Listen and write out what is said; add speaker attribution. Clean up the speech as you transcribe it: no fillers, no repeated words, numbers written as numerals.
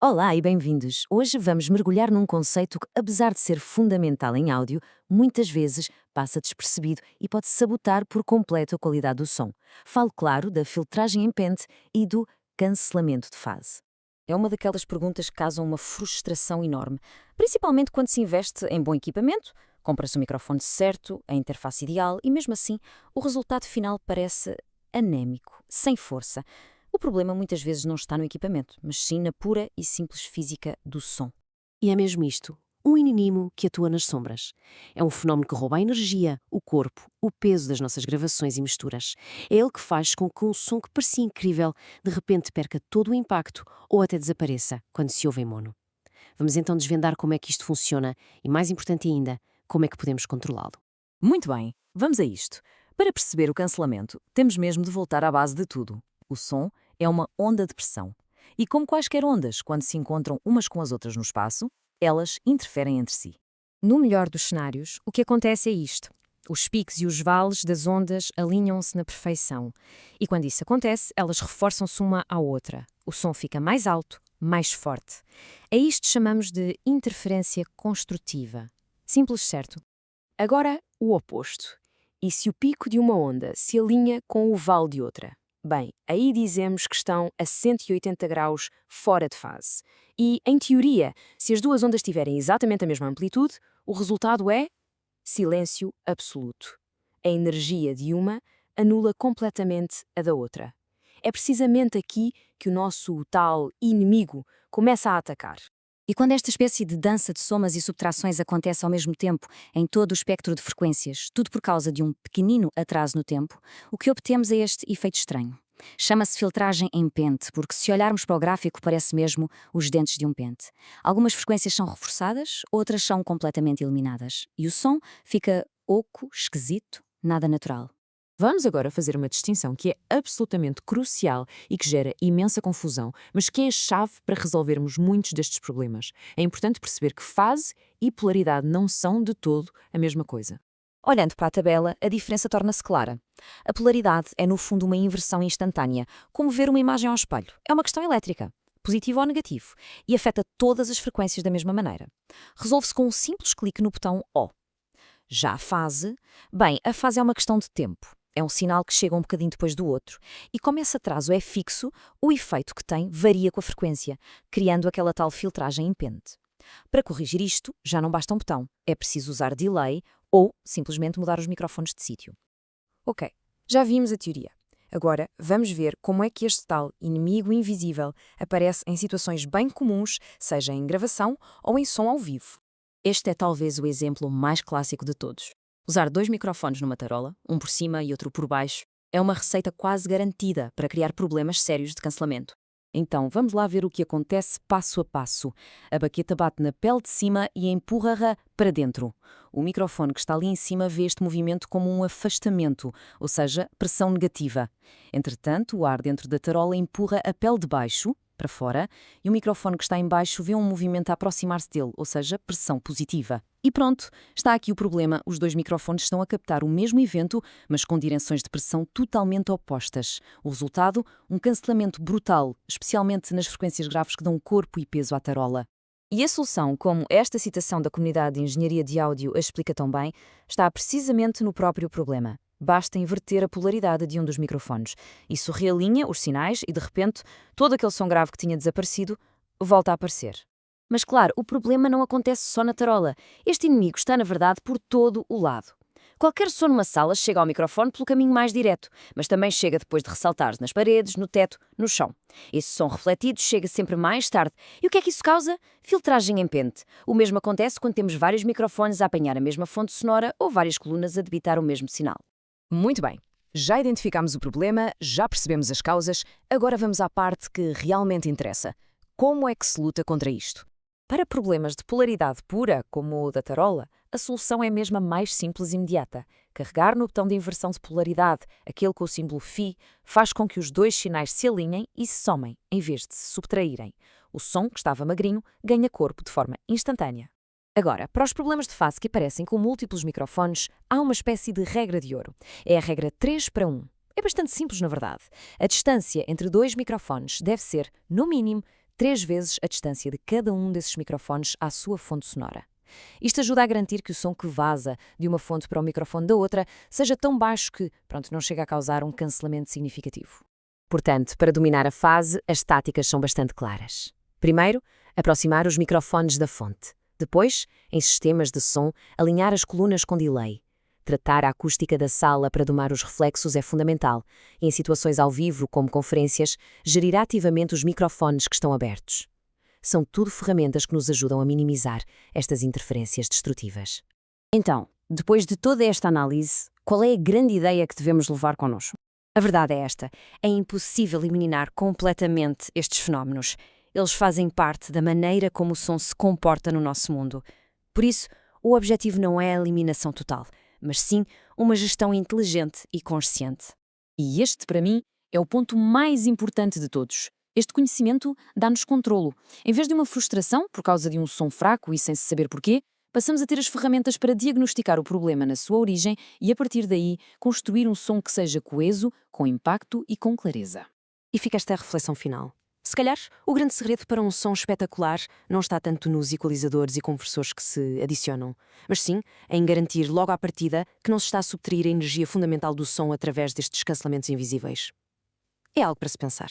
Speaker 1: Olá e bem-vindos! Hoje vamos mergulhar num conceito que, apesar de ser fundamental em áudio, muitas vezes passa despercebido e pode sabotar por completo a qualidade do som. Falo, claro, da filtragem em pente e do cancelamento de fase. É uma daquelas perguntas que causam uma frustração enorme, principalmente quando se investe em bom equipamento, compra-se o microfone certo, a interface ideal e, mesmo assim, o resultado final parece anémico, sem força. O problema muitas vezes não está no equipamento, mas sim na pura e simples física do som.
Speaker 2: E é mesmo isto, um inanimo que atua nas sombras. É um fenómeno que rouba a energia, o corpo, o peso das nossas gravações e misturas. É ele que faz com que um som que parecia incrível de repente perca todo o impacto ou até desapareça quando se ouve em mono. Vamos então desvendar como é que isto funciona e, mais importante ainda, como é que podemos controlá-lo.
Speaker 1: Muito bem, vamos a isto. Para perceber o cancelamento, temos mesmo de voltar à base de tudo. O som é uma onda de pressão. E como quaisquer ondas, quando se encontram umas com as outras no espaço, elas interferem entre si.
Speaker 3: No melhor dos cenários, o que acontece é isto. Os picos e os vales das ondas alinham-se na perfeição. E quando isso acontece, elas reforçam-se uma à outra. O som fica mais alto, mais forte. A isto chamamos de interferência construtiva. Simples, certo? Agora, o oposto. E se o pico de uma onda se alinha com o vale de outra? Bem, aí dizemos que estão a 180 graus fora de fase. E, em teoria, se as duas ondas tiverem exatamente a mesma amplitude, o resultado é silêncio absoluto. A energia de uma anula completamente a da outra. É precisamente aqui que o nosso tal inimigo começa a atacar.
Speaker 1: E quando esta espécie de dança de somas e subtrações acontece ao mesmo tempo em todo o espectro de frequências, tudo por causa de um pequenino atraso no tempo, o que obtemos é este efeito estranho. Chama-se filtragem em pente, porque se olharmos para o gráfico parece mesmo os dentes de um pente. Algumas frequências são reforçadas, outras são completamente eliminadas. E o som fica oco, esquisito, nada natural.
Speaker 4: Vamos agora fazer uma distinção que é absolutamente crucial e que gera imensa confusão, mas que é a chave para resolvermos muitos destes problemas. É importante perceber que fase e polaridade não são de todo a mesma coisa.
Speaker 1: Olhando para a tabela, a diferença torna-se clara. A polaridade é, no fundo, uma inversão instantânea, como ver uma imagem ao espelho. É uma questão elétrica, positivo ou negativo, e afeta todas as frequências da mesma maneira. Resolve-se com um simples clique no botão O. Já a fase, bem, a fase é uma questão de tempo. É um sinal que chega um bocadinho depois do outro. E como esse atraso é fixo, o efeito que tem varia com a frequência, criando aquela tal filtragem em pente. Para corrigir isto, já não basta um botão. É preciso usar delay ou simplesmente mudar os microfones de sítio.
Speaker 3: Ok, já vimos a teoria. Agora, vamos ver como é que este tal inimigo invisível aparece em situações bem comuns, seja em gravação ou em som ao vivo.
Speaker 1: Este é talvez o exemplo mais clássico de todos. Usar dois microfones numa tarola, um por cima e outro por baixo, é uma receita quase garantida para criar problemas sérios de cancelamento. Então, vamos lá ver o que acontece passo a passo. A baqueta bate na pele de cima e empurra-a para dentro. O microfone que está ali em cima vê este movimento como um afastamento, ou seja, pressão negativa. Entretanto, o ar dentro da tarola empurra a pele de baixo, para fora, e o microfone que está em baixo vê um movimento a aproximar-se dele, ou seja, pressão positiva. E pronto, está aqui o problema. Os dois microfones estão a captar o mesmo evento, mas com direções de pressão totalmente opostas. O resultado? Um cancelamento brutal, especialmente nas frequências graves que dão corpo e peso à tarola. E a solução, como esta citação da comunidade de engenharia de áudio a explica tão bem, está precisamente no próprio problema. Basta inverter a polaridade de um dos microfones. Isso realinha os sinais e, de repente, todo aquele som grave que tinha desaparecido volta a aparecer. Mas, claro, o problema não acontece só na tarola. Este inimigo está, na verdade, por todo o lado. Qualquer som numa sala chega ao microfone pelo caminho mais direto, mas também chega depois de ressaltar-se nas paredes, no teto, no chão. Esse som refletido chega sempre mais tarde. E o que é que isso causa? Filtragem em pente. O mesmo acontece quando temos vários microfones a apanhar a mesma fonte sonora ou várias colunas a debitar o mesmo sinal.
Speaker 4: Muito bem. Já identificamos o problema, já percebemos as causas, agora vamos à parte que realmente interessa. Como é que se luta contra isto?
Speaker 3: Para problemas de polaridade pura, como o da tarola, a solução é mesmo a mais simples e imediata. Carregar no botão de inversão de polaridade, aquele com o símbolo Φ, faz com que os dois sinais se alinhem e se somem, em vez de se subtraírem. O som, que estava magrinho, ganha corpo de forma instantânea. Agora, para os problemas de fase que aparecem com múltiplos microfones, há uma espécie de regra de ouro. É a regra 3:1. É bastante simples, na verdade. A distância entre dois microfones deve ser, no mínimo, 3 vezes a distância de cada um desses microfones à sua fonte sonora. Isto ajuda a garantir que o som que vaza de uma fonte para o microfone da outra seja tão baixo que, não chega a causar um cancelamento significativo. Portanto, para dominar a fase, as táticas são bastante claras. Primeiro, aproximar os microfones da fonte. Depois, em sistemas de som, alinhar as colunas com delay. Tratar a acústica da sala para domar os reflexos é fundamental e, em situações ao vivo, como conferências, gerir ativamente os microfones que estão abertos. São tudo ferramentas que nos ajudam a minimizar estas interferências destrutivas.
Speaker 2: Então, depois de toda esta análise, qual é a grande ideia que devemos levar connosco?
Speaker 1: A verdade é esta: é impossível eliminar completamente estes fenómenos. Eles fazem parte da maneira como o som se comporta no nosso mundo. Por isso, o objetivo não é a eliminação total, mas sim uma gestão inteligente e consciente.
Speaker 4: E este, para mim, é o ponto mais importante de todos. Este conhecimento dá-nos controlo. Em vez de uma frustração por causa de um som fraco e sem se saber porquê, passamos a ter as ferramentas para diagnosticar o problema na sua origem e, a partir daí, construir um som que seja coeso, com impacto e com clareza.
Speaker 2: E fica esta reflexão final. Se calhar, o grande segredo para um som espetacular não está tanto nos equalizadores e compressores que se adicionam, mas sim em garantir logo à partida que não se está a subtrair a energia fundamental do som através destes cancelamentos invisíveis. É algo para se pensar.